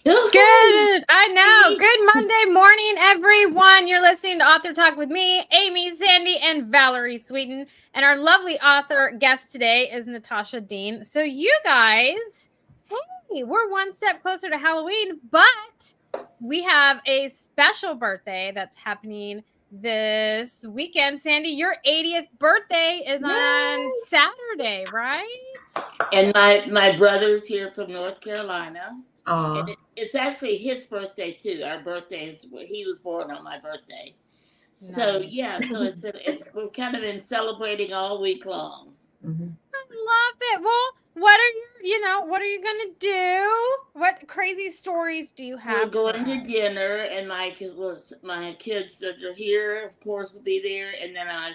Good. I know. Good Monday morning, everyone. You're listening to Author Talk with me, Amy, Sandy, and Valerie Sweeten. And our lovely author guest today is Natasha Deen. So you guys, hey, we're one step closer to Halloween, but we have a special birthday that's happening this weekend. Sandy, your 80th birthday is on Saturday, right? And my brother's here from North Carolina. And it's actually his birthday too. Our birthday is he was born on my birthday. So Nice. yeah, so we've kind of been celebrating all week long. Mm-hmm. I love it. Well, what are you gonna do? What crazy stories do you have? We're going to dinner, and my kids that are here, of course, will be there, and then I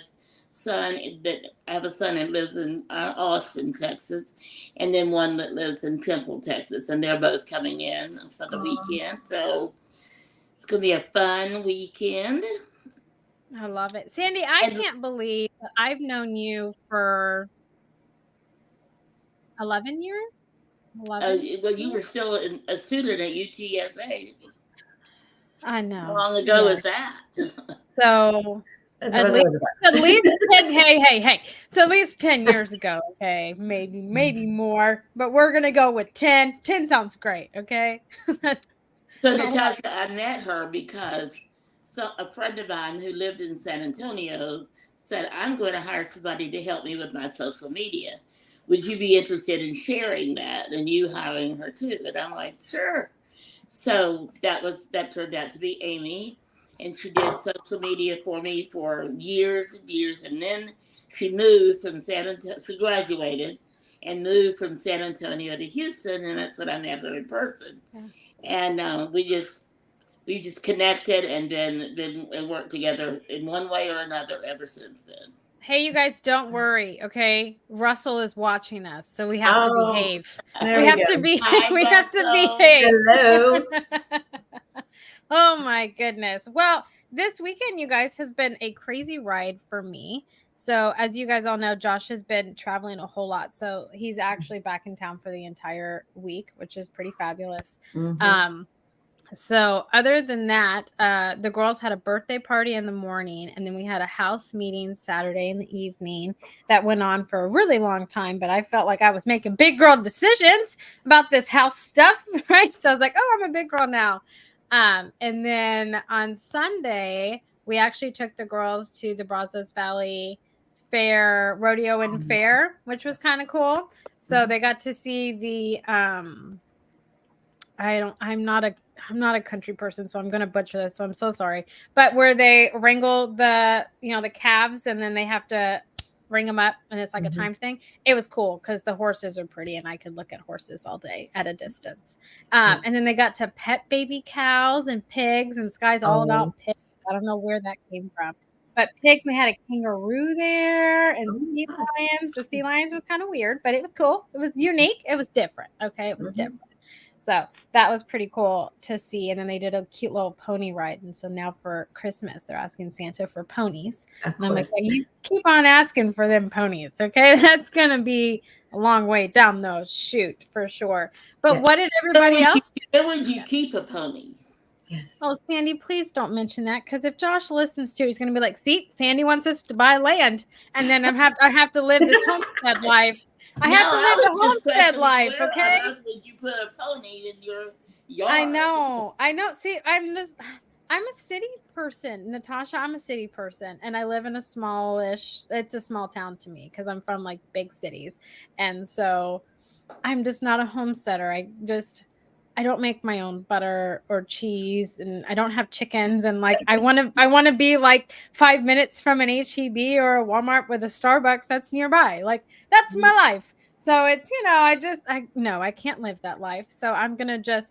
have a son that lives in Austin, Texas, and then one that lives in Temple, Texas, and they're both coming in for the weekend. So it's gonna be a fun weekend. I love it, Sandy. I can't believe that I've known you for 11 years. 11? Well, you were still a student at UTSA. I know. How long ago was that? So at least 10. Hey. So at least 10 years ago. Okay, maybe more, but we're gonna go with 10. 10 sounds great. Okay. So Natasha, I met her because a friend of mine who lived in San Antonio said, I'm going to hire somebody to help me with my social media. Would you be interested in sharing that and you hiring her too? And I'm like, sure. So that turned out to be Amy, and she did social media for me for years and years. And then she moved from she graduated and moved from San Antonio to Houston, and that's when I met her in person. Yeah. And we just connected and been and worked together in one way or another ever since then. Hey, you guys, don't worry, okay? Russell is watching us, so we have to behave. We have to behave. Hello. Oh my goodness. Well, this weekend, you guys, has been a crazy ride for me. So as you guys all know, Josh has been traveling a whole lot. So he's actually back in town for the entire week, which is pretty fabulous. Mm-hmm. So other than that, the girls had a birthday party in the morning, and then we had a house meeting Saturday in the evening that went on for a really long time, but I felt like I was making big girl decisions about this house stuff, right? So I was like, oh, I'm a big girl now. And then on Sunday, we actually took the girls to the Brazos Valley Fair, Rodeo and Fair, which was kind of cool. So they got to see the I'm not a country person, so I'm going to butcher this. So I'm so sorry. But where they wrangle the calves, and then they have to ring them up, and it's like a timed thing. It was cool because the horses are pretty, and I could look at horses all day at a distance. And then they got to pet baby cows and pigs, and Sky's all about pigs. I don't know where that came from. But pigs, and they had a kangaroo there, and sea lions. The sea lions was kind of weird, but it was cool. It was unique. It was different. Okay, it was different. So that was pretty cool to see. And then they did a cute little pony ride. And so now for Christmas, they're asking Santa for ponies. And I'm like, you keep on asking for them ponies, okay? That's going to be a long way down the chute for sure. But what did everybody else do? Where would you keep a pony? Yes. Oh, Sandy, please don't mention that, because if Josh listens to it, he's going to be like, see, Sandy wants us to buy land. And then I have to live this homestead life. I have to live the homestead life, okay? Where would you put a pony in your yard? I know. See, I'm a city person, Natasha. I'm a city person, and I live in it's a small town to me because I'm from like big cities. And so I'm just not a homesteader. I don't make my own butter or cheese, and I don't have chickens. And like, I want to be like 5 minutes from an HEB or a Walmart with a Starbucks that's nearby. Like, that's my life. So it's, I can't live that life. So I'm going to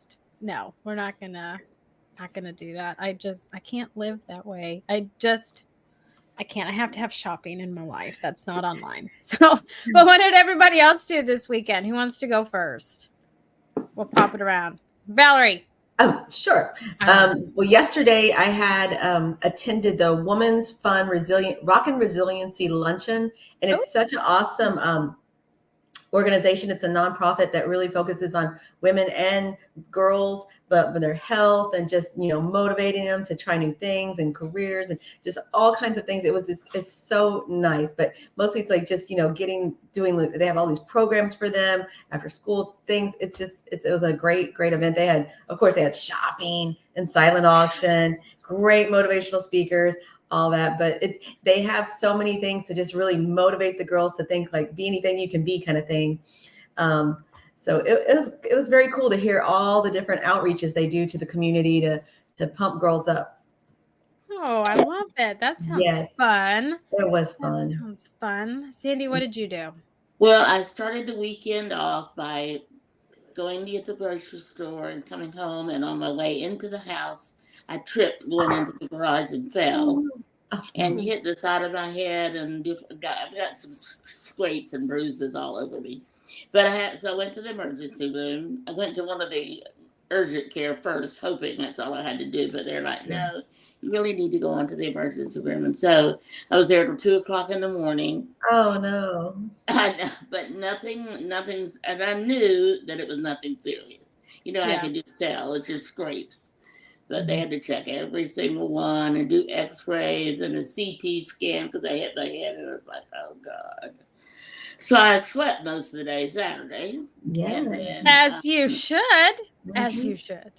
we're not going to do that. I can't live that way. I can't. I have to have shopping in my life. That's not online. So, but what did everybody else do this weekend? Who wants to go first? We'll pop it around. Valerie. Oh, sure. Well, yesterday I had attended the Women's Fun Rock and Resiliency Luncheon, and it's such an awesome organization. It's a nonprofit that really focuses on women and girls, but their health and just, motivating them to try new things and careers and just all kinds of things. It's so nice, but mostly it's like just, they have all these programs for them after school things. It was a great event. They had shopping and silent auction, great motivational speakers, all that, but they have so many things to just really motivate the girls to think like be anything you can be kind of thing. So it was very cool to hear all the different outreaches they do to the community to pump girls up. Oh, I love it. That sounds fun. It was fun. That sounds fun. Sandy, what did you do? Well, I started the weekend off by going to the grocery store and coming home, and on my way into the house, I tripped going into the garage and fell and hit the side of my head, and I've got some scrapes and bruises all over me. But so I went to the emergency room. I went to one of the urgent care first, hoping that's all I had to do. But they're like, no, you really need to go on to the emergency room. And so I was there till 2:00 in the morning. Oh no! But nothing's, and I knew that it was nothing serious. I could just tell it's just scrapes. But they had to check every single one and do X-rays and a CT scan because they hit my head, and I was like, oh God. So I slept most of the day Saturday. Yeah. And then, as you should. As you should.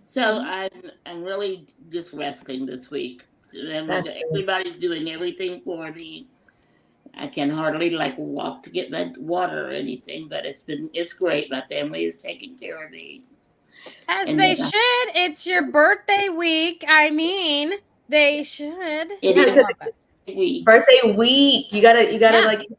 So I'm really just resting this week. Everybody's doing everything for me. I can hardly walk to get my water or anything, but it's great. My family is taking care of me. As they should. It's your birthday week. I mean, they should. It is week. Birthday week. You gotta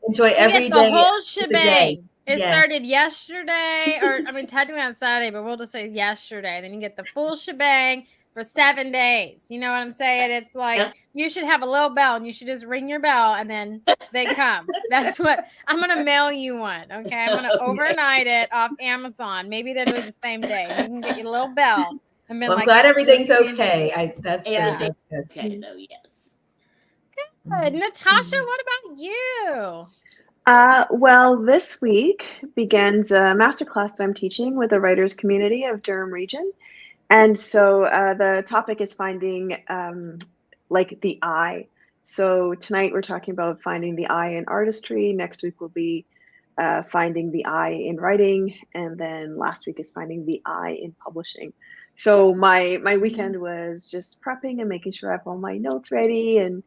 enjoy every day. The whole shebang. It started yesterday, or technically on Saturday, but we'll just say yesterday. Then you get the full shebang for 7 days. You know what I'm saying? It's like you should have a little bell, and you should just ring your bell, and then they come. That's what I'm gonna mail you one. Okay, I'm gonna overnight it off Amazon. Maybe they'll do the same day. You can get your little bell. And I'm glad everything's okay. That's good. Okay, though, yes. Good. Natasha, what about you? Well, this week begins a masterclass that I'm teaching with the writers community of Durham region. And so the topic is finding the I. So tonight we're talking about finding the I in artistry. Next week will be finding the I in writing. And then last week is finding the I in publishing. So my weekend was just prepping and making sure I have all my notes ready. And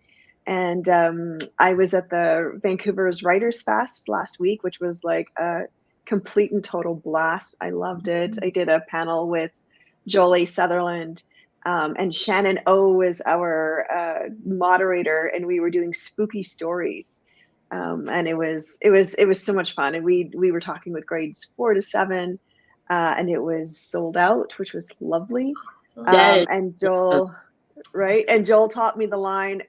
I was at the Vancouver's Writers Fest last week, which was like a complete and total blast. I loved it. I did a panel with Jolie Sutherland, and Shannon O was our moderator, and we were doing spooky stories. And it was so much fun. And we were talking with grades 4 to 7, and it was sold out, which was lovely. And Joel, right? And Joel taught me the line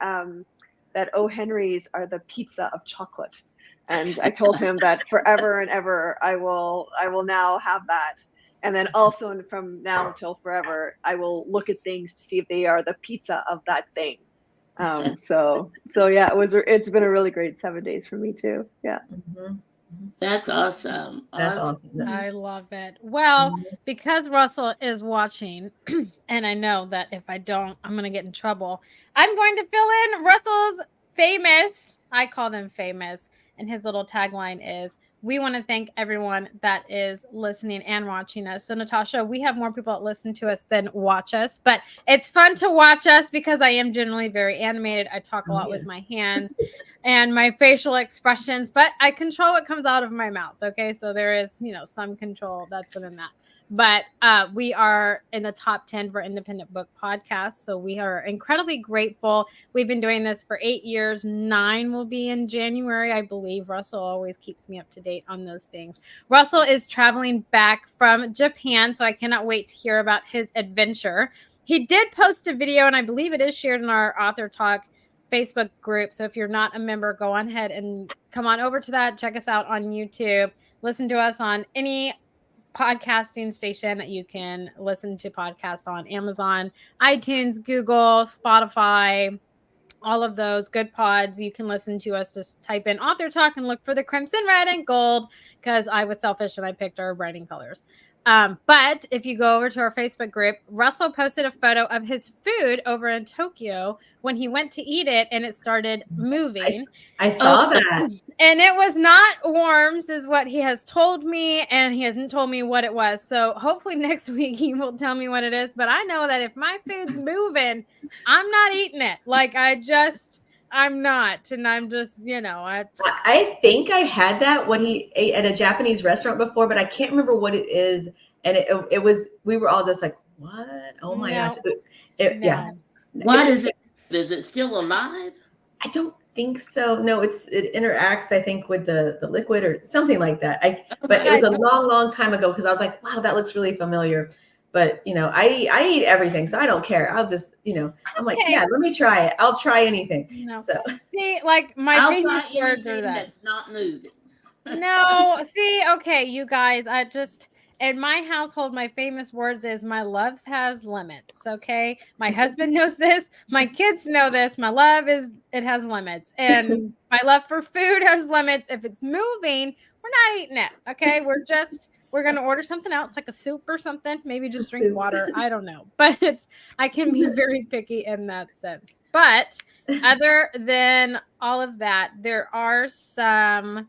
that O. Henry's are the pizza of chocolate. And I told him that forever and ever, I will now have that. And then also from now until forever, I will look at things to see if they are the pizza of that thing. So yeah, it's been a really great 7 days for me too. Yeah. Mm-hmm. That's awesome. That's awesome. I love it. Well, because Russell is watching, and I know that if I don't, I'm going to get in trouble. I'm going to fill in Russell's famous, I call them famous, and his little tagline is, we want to thank everyone that is listening and watching us. So, Natasha, we have more people that listen to us than watch us, but it's fun to watch us because I am generally very animated. I talk a lot with my hands and my facial expressions, but I control what comes out of my mouth. Okay. So there is, some control that's within that. But we are in the top 10 for independent book podcasts. So we are incredibly grateful. We've been doing this for 8 years. 9 will be in January, I believe. Russell always keeps me up to date on those things. Russell is traveling back from Japan, so I cannot wait to hear about his adventure. He did post a video, and I believe it is shared in our AuthorTalk Facebook group. So if you're not a member, go on ahead and come on over to that. Check us out on YouTube. Listen to us on any podcasting station that you can listen to podcasts on: Amazon, iTunes, Google, Spotify, all of those good pods. You can listen to us. Just type in Author Talk and look for the crimson, red, and gold, because I was selfish and I picked our writing colors. But if you go over to our Facebook group, Russell posted a photo of his food over in Tokyo when he went to eat it and it started moving. I saw that. And it was not worms, is what he has told me, and he hasn't told me what it was. So hopefully next week he will tell me what it is. But I know that if my food's moving, I'm not eating it. Like I'm not. And I'm just, I think I had that when he ate at a Japanese restaurant before, but I can't remember what it is. And it was, we were all just like, what? Oh my gosh. Yeah. What is it? Is it still alive? I don't think so. No, it interacts, I think, with the liquid or something like that. But it was a long time ago, because I was like, wow, that looks really familiar. But I eat everything, so I don't care. I'll just, I'm like, yeah, let me try it. I'll try anything. No. So see, like my famous words are that's not moving. No, see, okay, you guys, in my household, my famous words is my loves has limits. Okay. My husband knows this. My kids know this. My love it has limits. And my love for food has limits. If it's moving, we're not eating it. Okay. We're going to order something else, like a soup or something. Maybe just drink water. I don't know. But I can be very picky in that sense. But other than all of that, there are some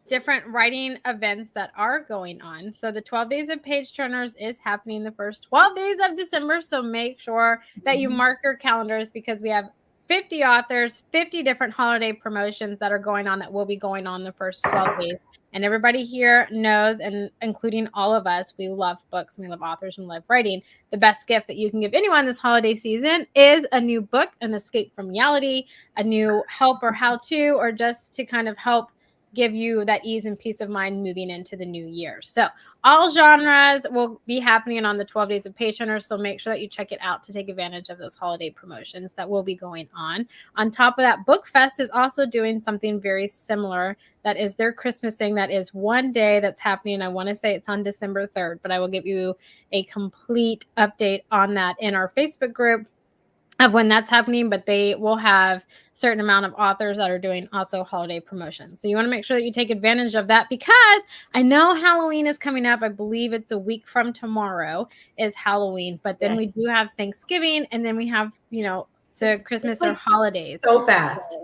different writing events that are going on. So the 12 Days of Page Turners is happening the first 12 days of December. So make sure that you mark your calendars, because we have 50 authors, 50 different holiday promotions that are going on, that will be going on the first 12 days. And everybody here knows, and including all of us, we love books and we love authors and love writing. The best gift that you can give anyone this holiday season is a new book, an escape from reality, a new help or how-to, or just to kind of help give you that ease and peace of mind moving into the new year. So all genres will be happening on the 12 Days of Page Turners. So make sure that you check it out to take advantage of those holiday promotions that will be going on. On top of that, Book Fest is also doing something very similar. That is their Christmas thing. That is one day that's happening. I want to say it's on December 3rd, but I will give you a complete update on that in our Facebook group of when that's happening. But they will have certain amount of authors that are doing also holiday promotions. So you want to make sure that you take advantage of that, because I know Halloween is coming up. I believe it's a week from tomorrow is Halloween, but then we do have Thanksgiving, and then we have, the Christmas or holidays. So fast.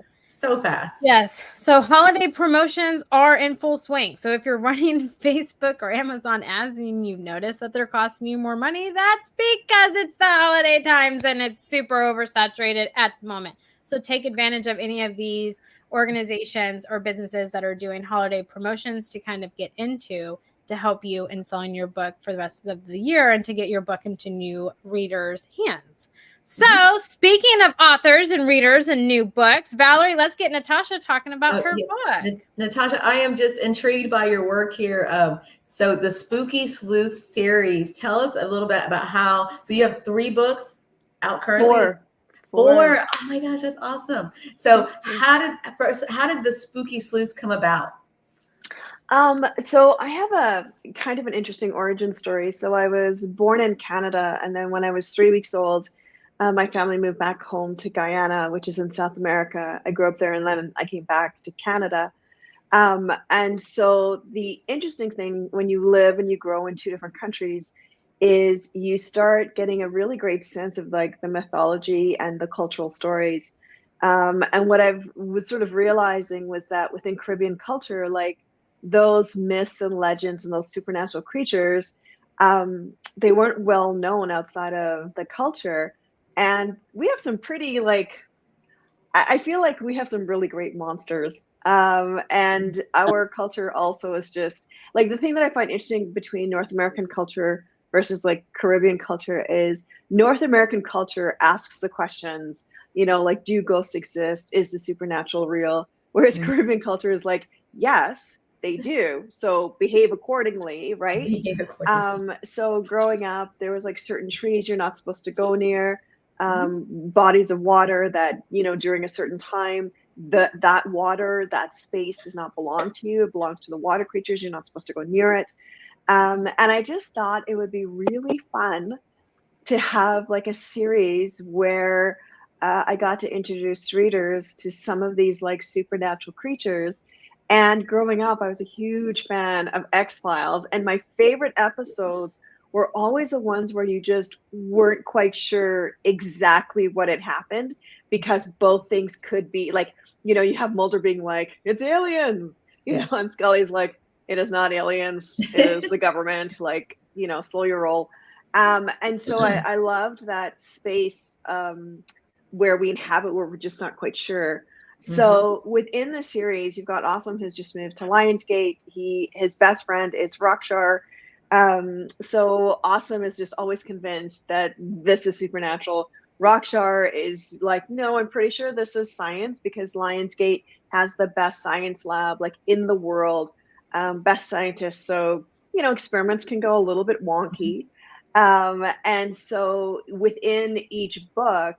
Yes. So holiday promotions are in full swing. So if you're running Facebook or Amazon ads and you've noticed that they're costing you more money, that's because it's the holiday times and it's super oversaturated at the moment. So take advantage of any of these organizations or businesses that are doing holiday promotions to kind of get into, to help you in selling your book for the rest of the year and to get your book into new readers' hands. So speaking of authors and readers and new books, Valerie, let's get Natasha talking about her book. Natasha, I am just intrigued by your work here. So the Spooky Sleuths Series, tell us a little bit about so you have 3 books out currently? Four. Oh my gosh, that's awesome. So how did the Spooky Sleuths come about? So I have a kind of an interesting origin story. So I was born in Canada, and then when I was 3 weeks old, my family moved back home to Guyana, which is in South America. I grew up there, and then I came back to Canada. And so the interesting thing when you live and you grow in 2 different countries is you start getting a really great sense of like the mythology and the cultural stories. And what I was sort of realizing was that within Caribbean culture, like those myths and legends and those supernatural creatures, they weren't well known outside of the culture. And we have some pretty I feel like we have some really great monsters. And our culture also is just like, the thing that I find interesting between North American culture versus like Caribbean culture is North American culture asks the questions, like, do ghosts exist? Is the supernatural real? Whereas Caribbean culture is like, yes, they do. So behave accordingly, right? So growing up, there was like certain trees you're not supposed to go near, bodies of water that, during a certain time, that water, that space does not belong to you. It belongs to the water creatures. You're not supposed to go near it. And I just thought it would be really fun to have like a series where I got to introduce readers to some of these like supernatural creatures. And growing up, I was a huge fan of X-Files, and my favorite episodes were always the ones where you just weren't quite sure exactly what had happened, because both things could be like, you know, you have Mulder being like, it's aliens, you know, and Scully's like, it is not aliens, it is the government, like, you know, slow your roll. And so I loved that space where we inhabit, where we're just not quite sure. So within the series, you've got Awesome, who's just moved to Lionsgate. His best friend is Rockshar. So Awesome is just always convinced that this is supernatural. Rockshar is like, no, I'm pretty sure this is science, because Lionsgate has the best science lab like in the world, best scientists. So, you know, experiments can go a little bit wonky. And so within each book,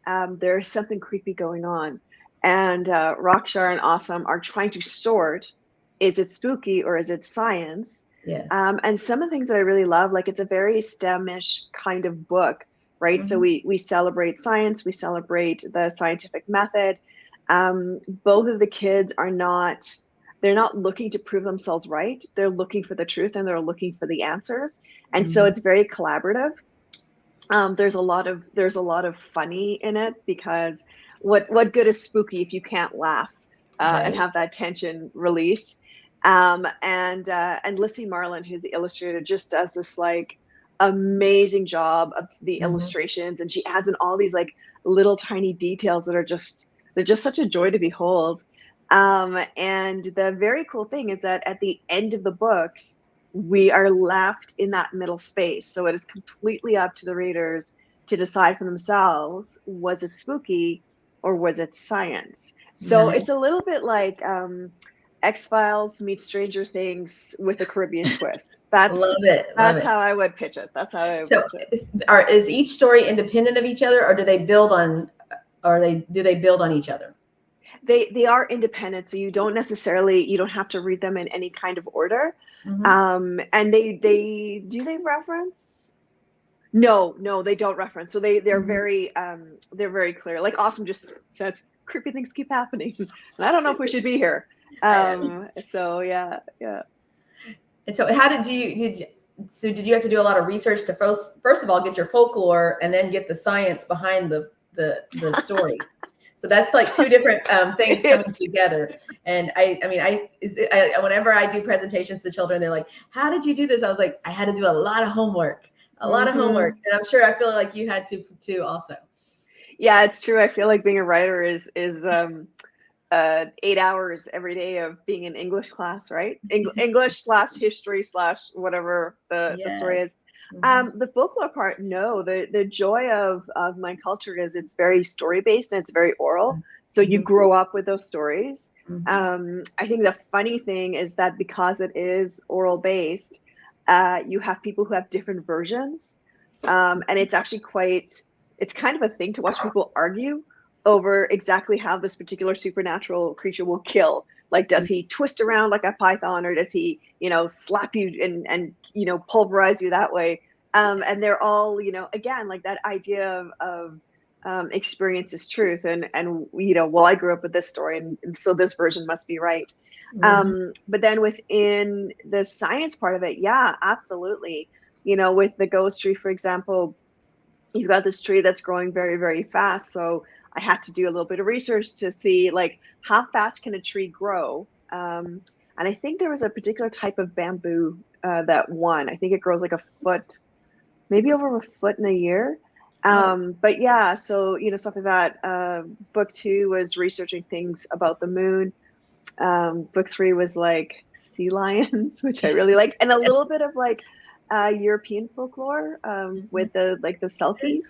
there's something creepy going on. And Rockshar and Awesome are trying to sort, is it spooky or is it science? Yes. And some of the things that I really love, like it's a very STEM-ish kind of book, right? So we celebrate science, we celebrate the scientific method. Both of the kids are they're not looking to prove themselves right. They're looking for the truth, and they're looking for the answers. And so it's very collaborative. There's a lot of funny in it, because what good is spooky if you can't laugh and have that tension release? And Lissy Marlin, who's the illustrator, just does this like amazing job of the illustrations, and she adds in all these like little tiny details that are they're just such a joy to behold. And the very cool thing is that at the end of the books, we are left in that middle space. So it is completely up to the readers to decide for themselves, was it spooky or was it science? So it's a little bit like X-Files meets Stranger Things with a Caribbean twist. That's how I would pitch it. That's how I would pitch it. Is each story independent of each other, or do they build on each other? They are independent, so you don't have to read them in any kind of order. And they reference? No, they don't reference. So they're very clear. Like Awesome just says creepy things keep happening, and I don't know if we should be here. So yeah. And so how did you have to do a lot of research to first of all get your folklore and then get the science behind the story? So that's like two different things coming together. And I whenever I do presentations to children, they're like, how did you do this? I was like, I had to do a lot of homework. And I'm sure I feel like you had to too also. Yeah, it's true. I feel like being a writer is 8 hours every day of being in English class, right? English / history / whatever the story is. The folklore part, no. The joy of my culture is it's very story based and it's very oral. So you grow up with those stories. I think the funny thing is that because it is oral based, you have people who have different versions, and it's actually it's kind of a thing to watch people argue over exactly how this particular supernatural creature will kill. Like, does he twist around like a python, or does he, slap you and pulverize you that way? And they're all, again, like that idea of experience is truth. And well, I grew up with this story, and so this version must be right. But then within the science part of it, yeah, absolutely. With the ghost tree, for example, you've got this tree that's growing very, very fast. So I had to do a little bit of research to see like how fast can a tree grow. And I think there was a particular type of bamboo that won. I think it grows like a foot, maybe over a foot in a year. But yeah, so, stuff like that. Book 2 was researching things about the moon. Book 3 was like sea lions, which I really like. And a little bit of like European folklore with the selkies,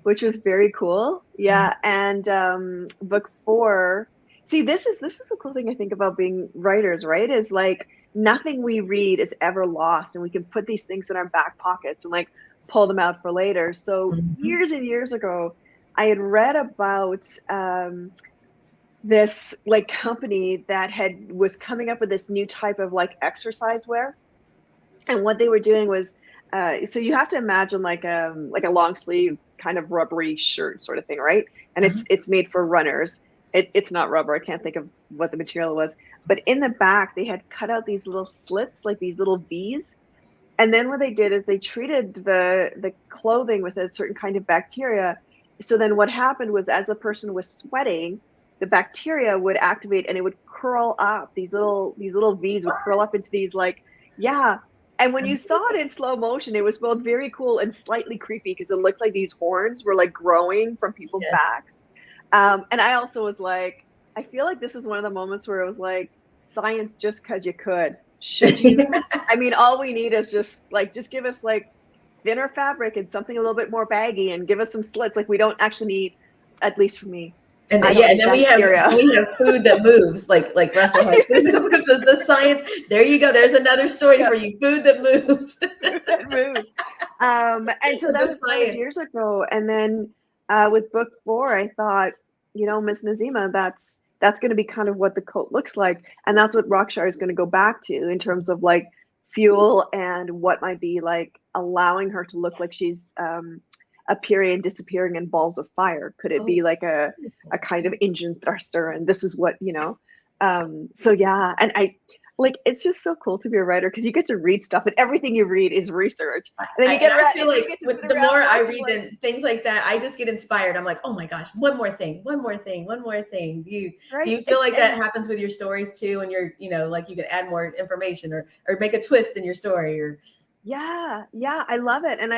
which was very cool. Yeah. And book 4, see, this is the cool thing I think about being writers, right? Is like nothing we read is ever lost, and we can put these things in our back pockets and like pull them out for later. So years and years ago, I had read about this like company that was coming up with this new type of like exercise wear. And what they were doing was so you have to imagine like a long sleeve kind of rubbery shirt sort of thing, right? And it's made for runners. It's not rubber. I can't think of what the material was. But in the back, they had cut out these little slits, like these little V's. And then what they did is they treated the clothing with a certain kind of bacteria. So then what happened was, as the person was sweating, the bacteria would activate and it would curl up. These little V's would curl up into these yeah. And when you saw it in slow motion, it was both very cool and slightly creepy because it looked like these horns were like growing from people's backs. And I also was like, I feel like this is one of the moments where it was like, science just because you could. Should you? I mean, all we need is just give us like thinner fabric and something a little bit more baggy and give us some slits. Like, we don't actually need, at least for me. And then we have food that moves, like Russell has the science. There you go. There's another story for you. Food that moves. That moves. And so that was 5 years ago. And then with book 4, I thought, Miss Nazima, that's going to be kind of what the coat looks like. And that's what Rockshire is going to go back to in terms of like fuel and what might be like allowing her to look like she's appearing and disappearing in balls of fire. Could it be like a kind of engine thruster? And this is what, so yeah. And I like, it's just so cool to be a writer because you get to read stuff and everything you read is research. And then I feel like the more I read and things like that, I just get inspired. I'm like, oh my gosh, one more thing. Do you feel like that happens with your stories too? And you're, like you can add more information or make a twist in your story or. Yeah. I love it. And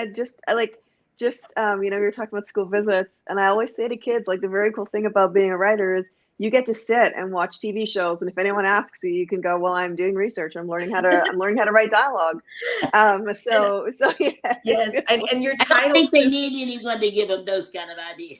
we were talking about school visits, and I always say to kids, like, the very cool thing about being a writer is you get to sit and watch TV shows, and if anyone asks you, you can go, well, I'm doing research. I'm learning how to write dialogue. So yeah. Yes, and your title. I don't think they need anyone to give them those kind of ideas.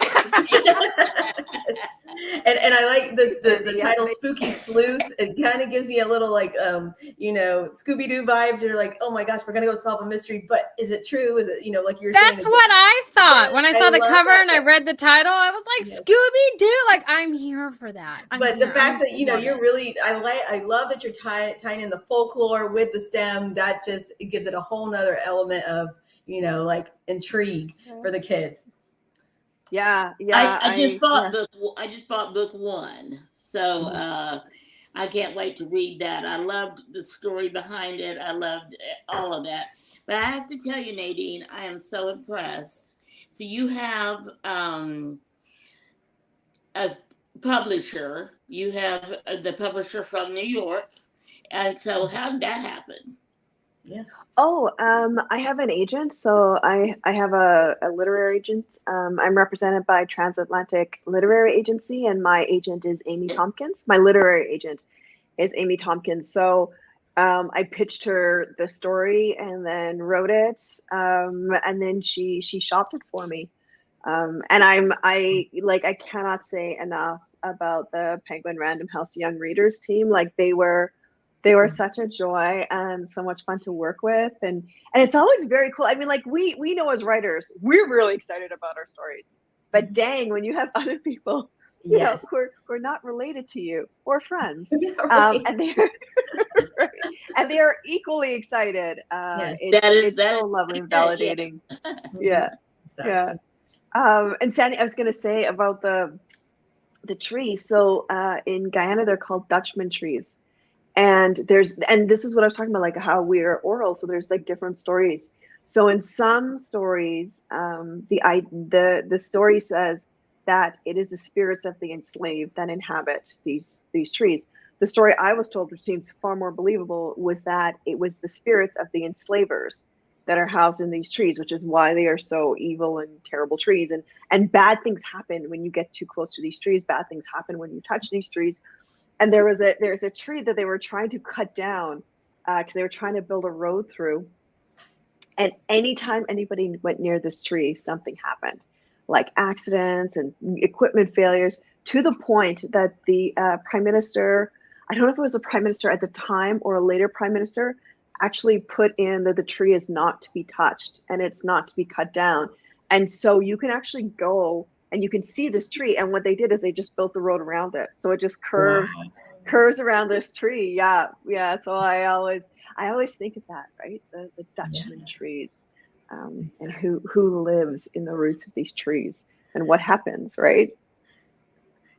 and I like the title Spooky Sleuths. It kind of gives me a little like Scooby-Doo vibes. You're like, oh my gosh, we're gonna go solve a mystery, but is it true? Is it like you're saying? That's what I thought when I saw the cover and I read the title. I was like, Scooby-Doo, like, I'm here for that. The fact that you're really, I love that you're tying in the folklore with the STEM. That just, it gives it a whole nother element of like intrigue for the kids. Yeah. I just bought book 1, so I can't wait to read that. I loved the story behind it. I loved all of that. But I have to tell you, Nadine, I am so impressed. So you have a publisher. You have the publisher from New York. And so how did that happen? Yeah. Oh, I have an agent. So I have a literary agent. I'm represented by Transatlantic Literary Agency, and my agent is Amy Tompkins. My literary agent is Amy Tompkins. So I pitched her the story and then wrote it. And then she shopped it for me. And I cannot say enough about the Penguin Random House Young Readers team. Like, they were such a joy and so much fun to work with. And it's always very cool. I mean, like, we know as writers, we're really excited about our stories, but dang, when you have other people, who are not related to you or friends, and they're equally excited. It's so lovely and validating. Yeah. And Sandy, I was going to say about the trees. So in Guyana, they're called Dutchman trees. And this is what I was talking about, like how we're oral. So there's like different stories. So in some stories, the story says that it is the spirits of the enslaved that inhabit these trees. The story I was told, which seems far more believable, was that it was the spirits of the enslavers that are housed in these trees, which is why they are so evil and terrible trees. And bad things happen when you get too close to these trees. Bad things happen when you touch these trees. And there's a tree that they were trying to cut down because they were trying to build a road through. And anytime anybody went near this tree, something happened, like accidents and equipment failures, to the point that the prime minister, I don't know if it was the prime minister at the time or a later prime minister, actually put in that the tree is not to be touched and it's not to be cut down. And so you can actually go and you can see this tree. And what they did is they just built the road around it. So it just curves around this tree. Yeah. So I I always think of that, right? The Dutchman trees, and who lives in the roots of these trees and what happens, right?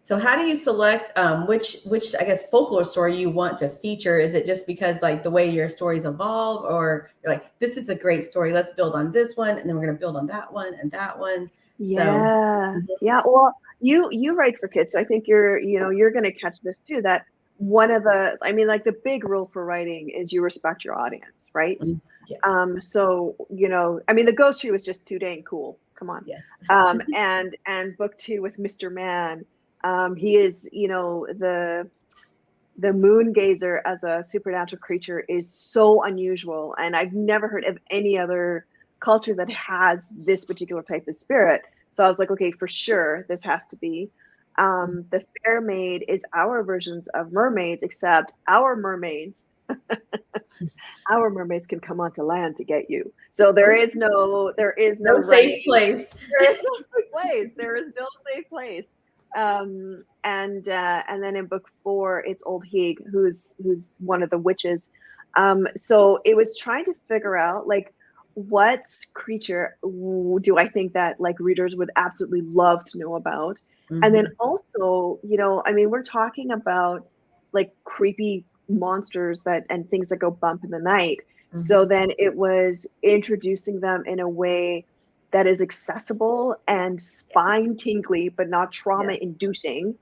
So how do you select which I guess folklore story you want to feature? Is it just because like the way your stories evolve, or you're like, this is a great story, let's build on this one, and then we're going to build on that one and that one? Yeah. Yeah. Well, you write for kids, so I think you're going to catch this too. That one of the, I mean, like the big rule for writing is you respect your audience, right? Yes. So I mean, the Ghost Tree was just too dang cool. Come on. Yes. And book 2 with Mr. Man, he is, the moon gazer as a supernatural creature is so unusual, and I've never heard of any other culture that has this particular type of spirit. So I was like, okay, for sure, this has to be. The Fair Maid is our versions of mermaids, except our mermaids can come onto land to get you. So there is no safe place. There is no safe place. There is no safe place. And then in book 4, it's Old Heg, who's one of the witches. So it was trying to figure out like what creature do I think that like readers would absolutely love to know about. And then also, I mean, we're talking about like creepy monsters and things that go bump in the night. So then it was introducing them in a way that is accessible and spine tingly, but not trauma inducing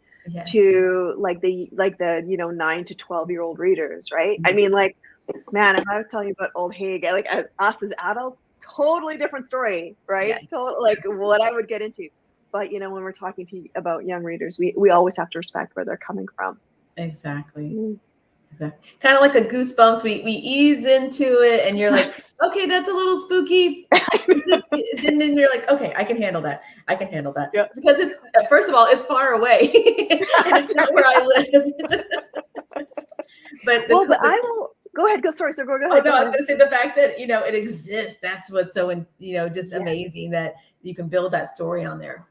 to like the 9 to 12-year-old readers, right? I mean, like, man, if I was telling you about Old Heg, like us as adults, totally different story, right? Like what I would get into. But when we're talking to you about young readers, we always have to respect where they're coming from. Exactly. Exactly. Kind of like a Goosebumps. We ease into it, and you're like, okay, that's a little spooky. And then you're like, okay, I can handle that. Yep. Because it's, first of all, it's far away, and it's not where I live. But I will go ahead. Go ahead. Oh no, I was going to say the fact that it exists. That's what's so just amazing that you can build that story on there.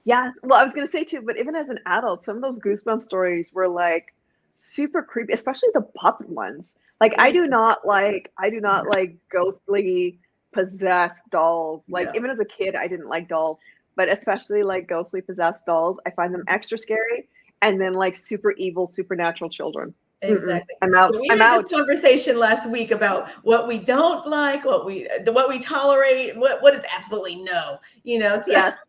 Yes. Well, I was going to say too, but even as an adult, some of those Goosebumps stories were like super creepy, especially the puppet ones. Like I do not like ghostly possessed dolls. Like even as a kid, I didn't like dolls, but especially like ghostly possessed dolls, I find them extra scary. And then like super evil supernatural children. Exactly. I'm out. So we had this conversation last week about what we don't like, what we tolerate, what is absolutely no. So yes.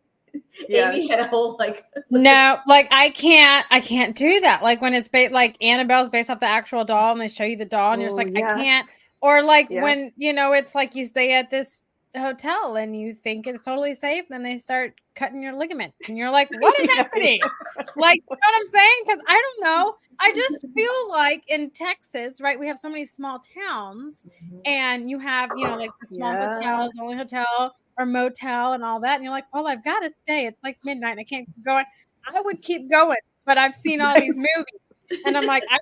Amy had a whole like no, like I can't do that. Like when it's like Annabelle's based off the actual doll, and they show you the doll, and you're just like, I can't. Or like when it's like you stay at this hotel and you think it's totally safe, then they start cutting your ligaments, and you're like, what is happening? Like, you know what I'm saying? Because I don't know. I just feel like in Texas, right? We have so many small towns, and you have like the small hotels, the only hotel or motel and all that, and you're like, well, I've got to stay. It's like midnight, and I can't keep going. I would keep going, but I've seen all these movies, and I'm like, I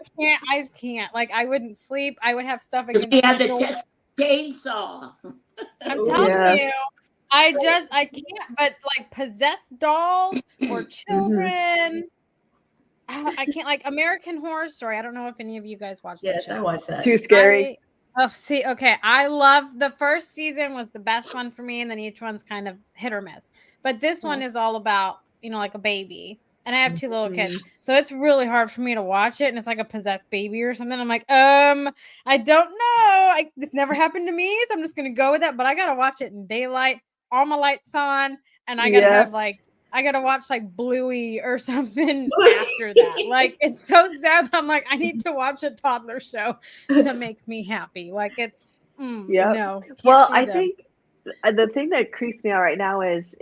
can't. Like, I wouldn't sleep. I would have stuff against we have the Texas chainsaw. I'm telling you, I can't. But like possessed dolls or children, I can't. Like American Horror Story. I don't know if any of you guys watched that. Yes, I watched that. Too scary. Okay. I love the first season was the best one for me, and then each one's kind of hit or miss. But this one is all about, like a baby. And I have 2 little kids. So it's really hard for me to watch it. And it's like a possessed baby or something. I'm like, I don't know. This never happened to me. So I'm just going to go with that. But I got to watch it in daylight, all my lights on. And I got to have I got to watch like Bluey or something after that. Like, it's so sad. I'm like, I need to watch a toddler show to make me happy. Like, it's, no. Well, I think the thing that creeps me out right now is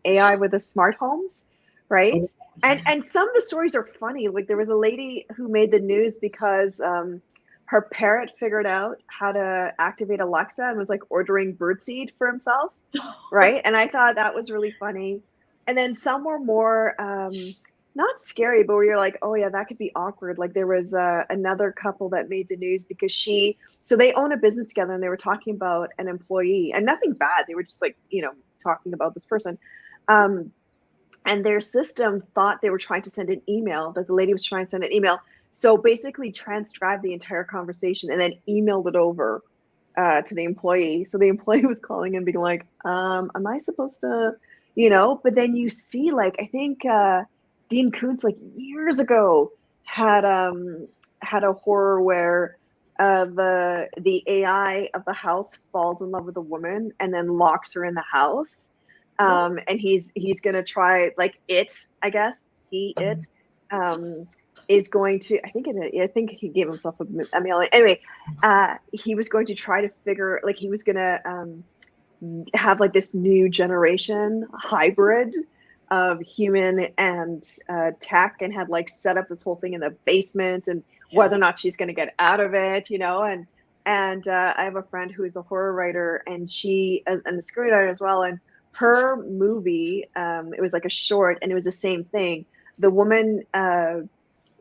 AI with the smart homes, right? And some of the stories are funny. Like, there was a lady who made the news because her parrot figured out how to activate Alexa and was like ordering birdseed for himself, right? And I thought that was really funny. And then some were more not scary, but where you're like, oh yeah, that could be awkward. Like there was another couple that made the news because so they own a business together, and they were talking about an employee, and nothing bad. They were just like, talking about this person. And their system thought they were trying to send an email, that the lady was trying to send an email So basically transcribed the entire conversation and then emailed it over to the employee. So the employee was calling and being like, am I supposed to, but then you see, like, I think Dean Koontz, like years ago, had a horror where the AI of the house falls in love with a woman and then locks her in the house. And he's gonna try, like, I guess is going to, I think he gave himself a mail. Anyway, he was going to try to figure, like, he was gonna have like this new generation hybrid of human and tech, and had like set up this whole thing in the basement, and whether or not she's going to get out of it, and I have a friend who is a horror writer, and she and a screenwriter as well, and her movie, it was like a short, and it was the same thing. The woman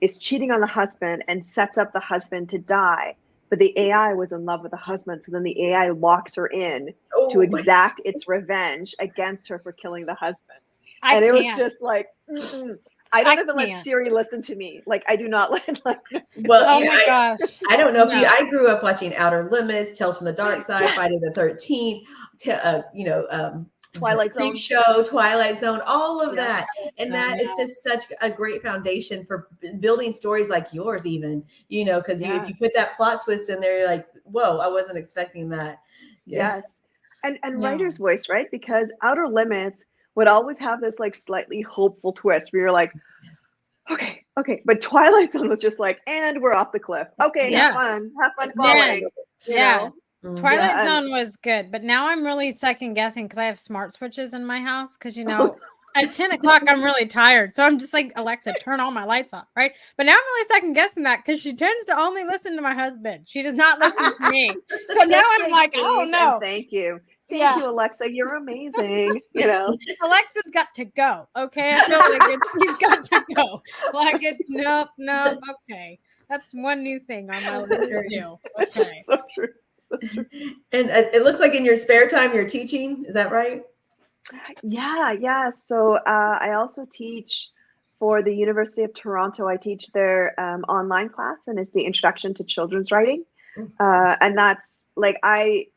is cheating on the husband and sets up the husband to die, but the AI was in love with the husband, so then the AI locks her in to exact its revenge against her for killing the husband. It was just like, I don't even let Siri listen to me. Like, I do not let. Well, oh my gosh! I don't know if I grew up watching Outer Limits, Tales from the Dark Side, Friday the 13th, Twilight Zone show, Twilight Zone, all of that. And that is just such a great foundation for building stories like yours, even, because if you put that plot twist in there, you're like, whoa, I wasn't expecting that. Yes. And writer's voice, right? Because Outer Limits would always have this like slightly hopeful twist where you're like, okay. But Twilight Zone was just like, and we're off the cliff. Okay, have fun falling. Yeah. Twilight Zone was good, but now I'm really second guessing because I have smart switches in my house. Because at 10 o'clock I'm really tired, so I'm just like, Alexa, turn all my lights off, right? But now I'm really second guessing that because she tends to only listen to my husband. She does not listen to me. So now I'm like, oh no, thank you, Alexa, you're amazing. Alexa's got to go. Okay, I feel like she's got to go. Like nope. Okay, that's one new thing on my list to do. Okay, so true. And it looks like in your spare time you're teaching, is that right? Yeah. So I also teach for the University of Toronto. I teach their online class, and it's the Introduction to Children's Writing. And that's like, I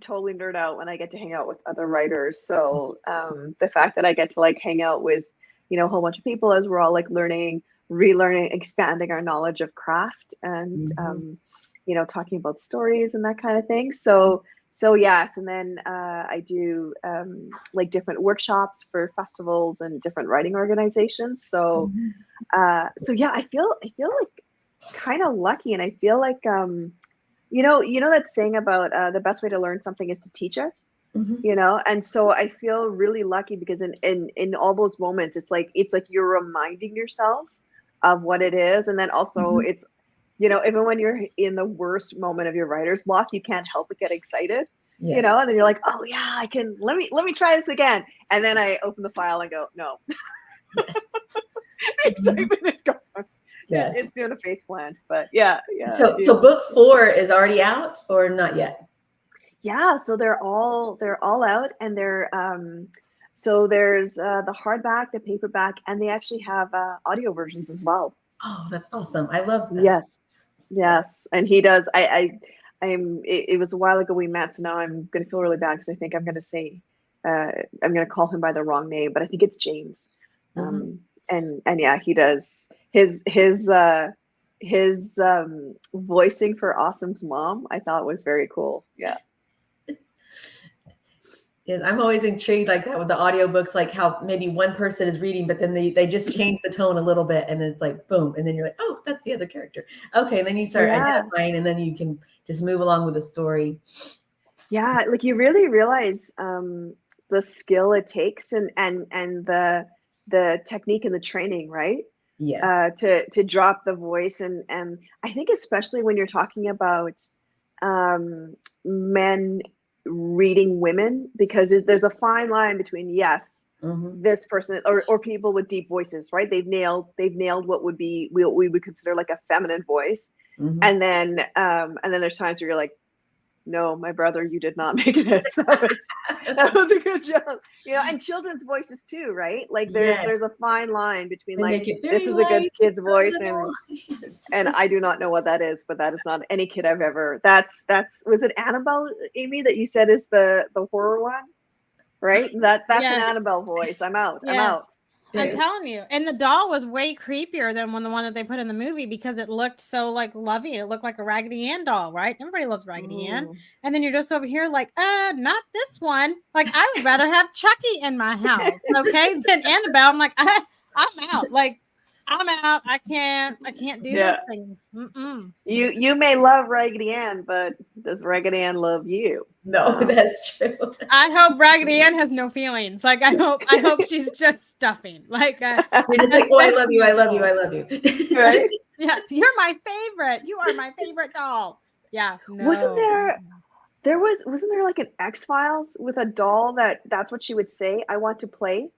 totally nerd out when I get to hang out with other writers. So the fact that I get to like hang out with, a whole bunch of people as we're all like learning, relearning, expanding our knowledge of craft, and talking about stories and that kind of thing. So yes, and then I do like different workshops for festivals and different writing organizations. So yeah, I feel like kind of lucky, and I feel like that saying about the best way to learn something is to teach it. And so I feel really lucky because in all those moments, it's like you're reminding yourself of what it is, and then also it's, even when you're in the worst moment of your writer's block, you can't help but get excited. And then you're like, oh yeah, I can, let me try this again. And then I open the file and go, no. Excitement is gone. Yes. It's doing a face plant, but yeah. So book 4 is already out or not yet? Yeah, so they're all out, and they're so there's the hardback, the paperback, and they actually have audio versions as well. Oh, that's awesome. I love that. Yes. And he does. It was a while ago we met, so now I'm going to feel really bad because I think I'm going to say, I'm going to call him by the wrong name, but I think it's James. And yeah, he does his voicing for Awesome's mom, I thought was very cool. Yeah. Yes, I'm always intrigued like that with the audiobooks, like how maybe one person is reading, but then they just change the tone a little bit, and then it's like boom, and then you're like, oh, that's the other character. Okay, and then you start identifying, and then you can just move along with the story. Yeah, like you really realize the skill it takes and the technique and the training, right? Yes. To drop the voice, and I think especially when you're talking about men reading women, because there's a fine line between this person or people with deep voices, right? They've nailed what would be we would consider like a feminine voice, and then there's times where you're like, no, my brother, you did not make it. That was a good job. You know, and children's voices too, right? Like there's a fine line between They like make it very this is a good light. kid's voice and Yes. and I do not know what that is, but that is not any kid I've ever. That's was it Annabelle, Amy, that you said is the horror one, right? That's an Yes. Annabelle voice. I'm out. I'm Yes. out. I'm telling you. And the doll was way creepier than the one that they put in the movie because it looked so like lovey. It looked like a Raggedy Ann doll, right? Everybody loves Raggedy Ann. And then you're just over here like, not this one. Like I would rather have Chucky in my house, okay, than Annabelle. I'm like, I'm out. Like I'm out. I can't do those things. Mm-mm. You may love Raggedy Ann, but does Raggedy Ann love you? No, that's true. I hope Raggedy Ann has no feelings. Like I hope she's just stuffing. Like You're just like, oh, I love you, I love you, I love you. Right? Yeah, you're my favorite. You are my favorite doll. Yeah. No. Wasn't there like an X-Files with a doll that's what she would say, I want to play,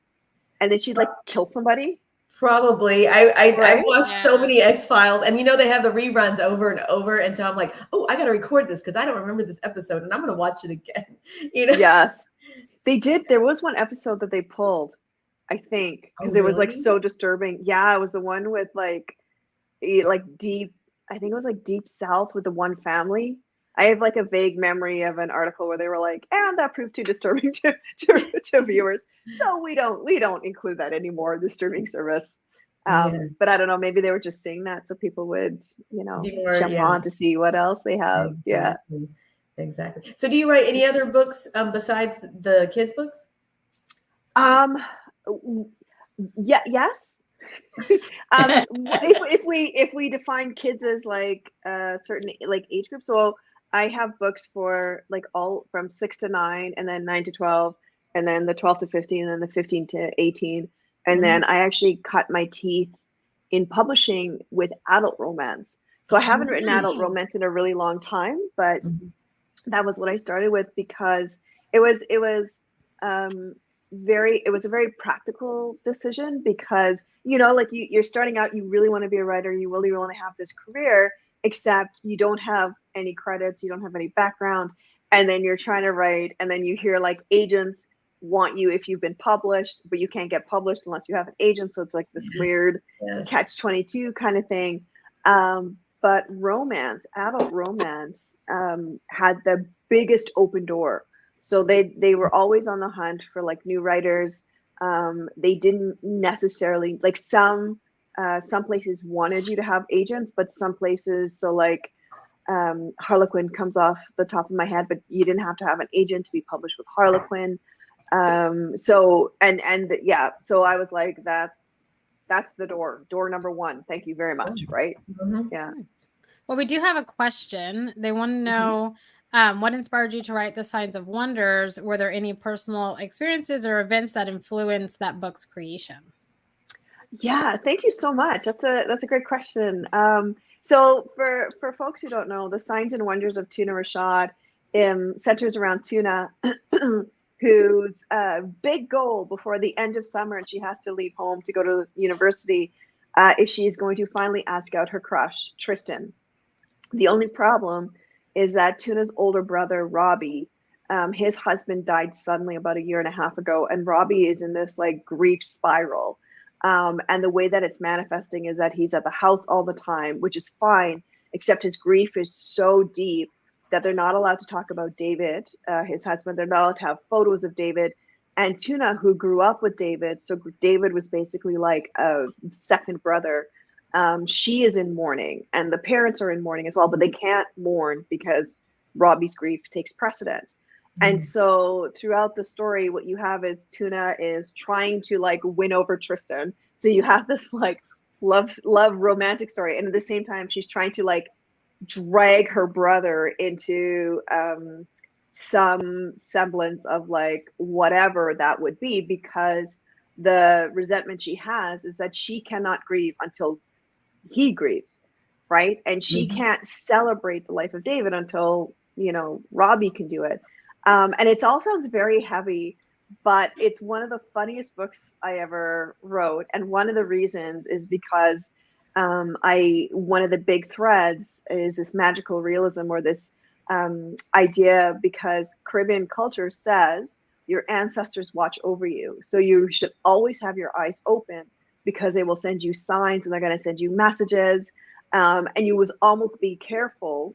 and then she'd like kill somebody? Probably. I Right? watched so many X-Files, and they have the reruns over and over, and so I'm like, oh, I gotta record this because I don't remember this episode, and I'm gonna watch it again. Yes, they did. There was one episode that they pulled, I think, because it was like so disturbing. Yeah, it was the one with like deep. I think it was like Deep South with the one family. I have like a vague memory of an article where they were like, and that proved too disturbing to viewers, so we don't include that anymore in the streaming service. But I don't know, maybe they were just saying that so people would, jump on to see what else they have. Exactly. So do you write any other books besides the kids' books? Yes. If we define kids as like certain like age groups, so I have books for like all from 6 to 9, and then 9 to 12, and then the 12 to 15, and then the 15 to 18, and then I actually cut my teeth in publishing with adult romance. So I haven't written adult romance in a really long time, but that was what I started with because it was a very practical decision because like you're starting out, you really want to be a writer, you really want to have this career, except you don't have any credits, you don't have any background, and then you're trying to write, and then you hear like agents want you if you've been published, but you can't get published unless you have an agent, so it's like this weird catch-22 kind of thing. But adult romance had the biggest open door. So they were always on the hunt for like new writers. They didn't necessarily like some places wanted you to have agents, but some places, so like Harlequin comes off the top of my head, but you didn't have to have an agent to be published with Harlequin. So I was like, that's the door number one. Thank you very much. Right. Yeah. Well, we do have a question. They want to know what inspired you to write The Signs of Wonders? Were there any personal experiences or events that influenced that book's creation? Yeah, thank you so much. That's a great question. So for folks who don't know, The Signs and Wonders of Tuna Rashad centers around Tuna, whose big goal before the end of summer, and she has to leave home to go to university, is she's going to finally ask out her crush, Tristan. The only problem is that Tuna's older brother, Robbie, his husband died suddenly about 1.5 years ago, and Robbie is in this like grief spiral. And the way that it's manifesting is that he's at the house all the time, which is fine, except his grief is so deep that they're not allowed to talk about David, his husband. They're not allowed to have photos of David. And Tuna, who grew up with David, so David was basically like a second brother, she is in mourning, and the parents are in mourning as well, but they can't mourn because Robbie's grief takes precedent. And so throughout the story, what you have is Tuna is trying to like win over Tristan. So you have this like love romantic story. And at the same time, she's trying to like drag her brother into some semblance of like whatever that would be, because the resentment she has is that she cannot grieve until he grieves, right? And she can't celebrate the life of David until, Robbie can do it. And it all sounds very heavy, but it's one of the funniest books I ever wrote. And one of the reasons is because one of the big threads is this magical realism, or this idea, because Caribbean culture says your ancestors watch over you. So you should always have your eyes open, because they will send you signs and they're going to send you messages. And you always be careful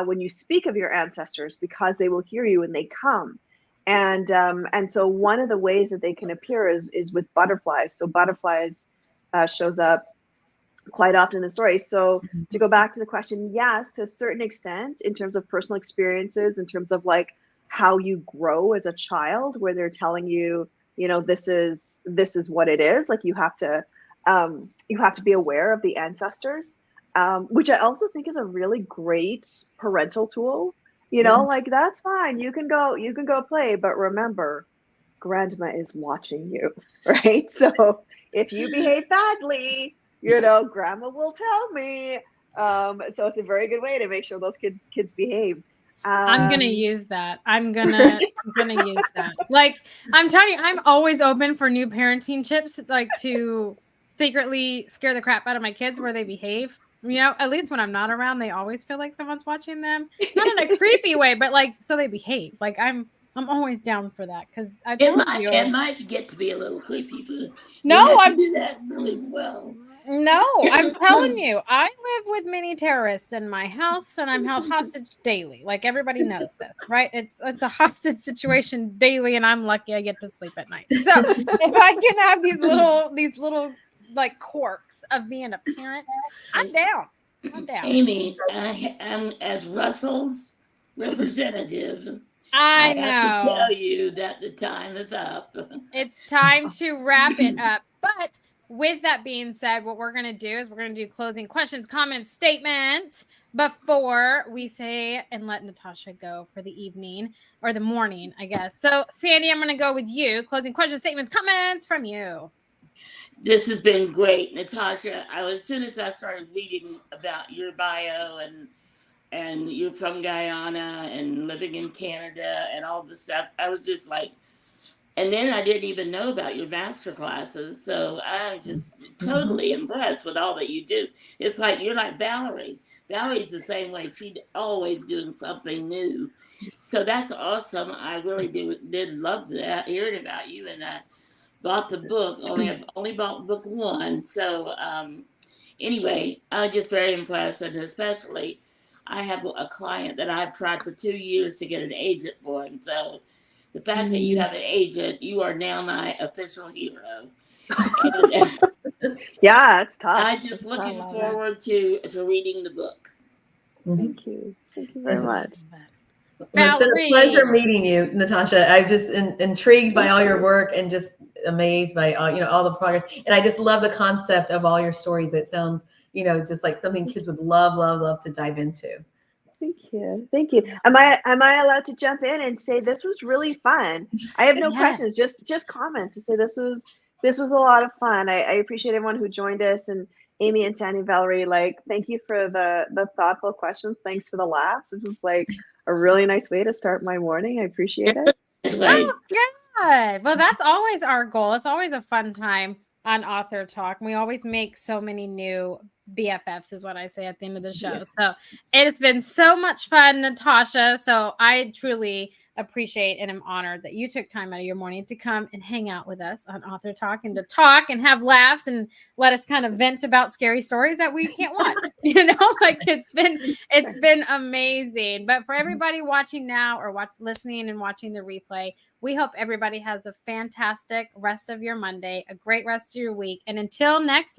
when you speak of your ancestors, because they will hear you when they come. And so one of the ways that they can appear is with butterflies. So butterflies shows up quite often in the story. So to go back to the question, yes, to a certain extent, in terms of personal experiences, in terms of like how you grow as a child, where they're telling you, you know, this is what it is. Like you have to be aware of the ancestors, which I also think is a really great parental tool. You know, like that's fine. You can go play, but remember, grandma is watching you, right? So if you behave badly, you know, grandma will tell me. So it's a very good way to make sure those kids behave. I'm gonna use that. I'm gonna use that. Like, I'm telling you, I'm always open for new parenting tips, like to secretly scare the crap out of my kids where they behave. You know, at least when I'm not around, they always feel like someone's watching them. Not in a creepy way, but like so they behave. Like I'm always down for that, because I told you it might get to be a little creepy. No, you have to do that really well. No, I'm telling you, I live with many terrorists in my house, and I'm held hostage daily. Like everybody knows this, right? It's a hostage situation daily, and I'm lucky I get to sleep at night. So if I can have these little like quirks of being a parent, I'm down. Amy, I'm as Russell's representative. I have to tell you that the time is up. It's time to wrap it up. But with that being said, what we're going to do is we're going to do closing questions, comments, statements before we say and let Natasha go for the evening or the morning, I guess. So, Sandy, I'm going to go with you. Closing questions, statements, comments from you. This has been great, Natasha. As soon as I started reading about your bio and you're from Guyana and living in Canada and all this stuff, I was just like, and then I didn't even know about your master classes. So I'm just totally impressed with all that you do. It's like, you're like Valerie. Valerie's the same way. She's always doing something new. So that's awesome. I really did love that, hearing about you. And I bought the book. I've only bought book one. So anyway, I'm just very impressed. And especially, I have a client that I've tried for 2 years to get an agent for him. So the fact that you have an agent, you are now my official hero. Yeah, it's tough. I'm just looking forward to reading the book. Thank you. Thank you very much. Well, it's been a pleasure meeting you, Natasha. I'm just intrigued by all your work and just amazed by all the progress. And I just love the concept of all your stories. It sounds, just like something kids would love to dive into. Thank you. Am I allowed to jump in and say this was really fun? I have no questions, just comments to say this was a lot of fun. I appreciate everyone who joined us, and Amy and Sandy, Valerie, like, thank you for the thoughtful questions. Thanks for the laughs. It was like a really nice way to start my morning. I appreciate it. Oh, good. Well, that's always our goal. It's always a fun time on Author Talk. We always make so many new BFFs, is what I say at the end of the show. Yes. So it has been so much fun, Natasha. So I truly appreciate and am honored that you took time out of your morning to come and hang out with us on Author Talk and to talk and have laughs and let us kind of vent about scary stories that we can't watch. Like it's been amazing. But for everybody watching now or listening and watching the replay, we hope everybody has a fantastic rest of your Monday, a great rest of your week. And until next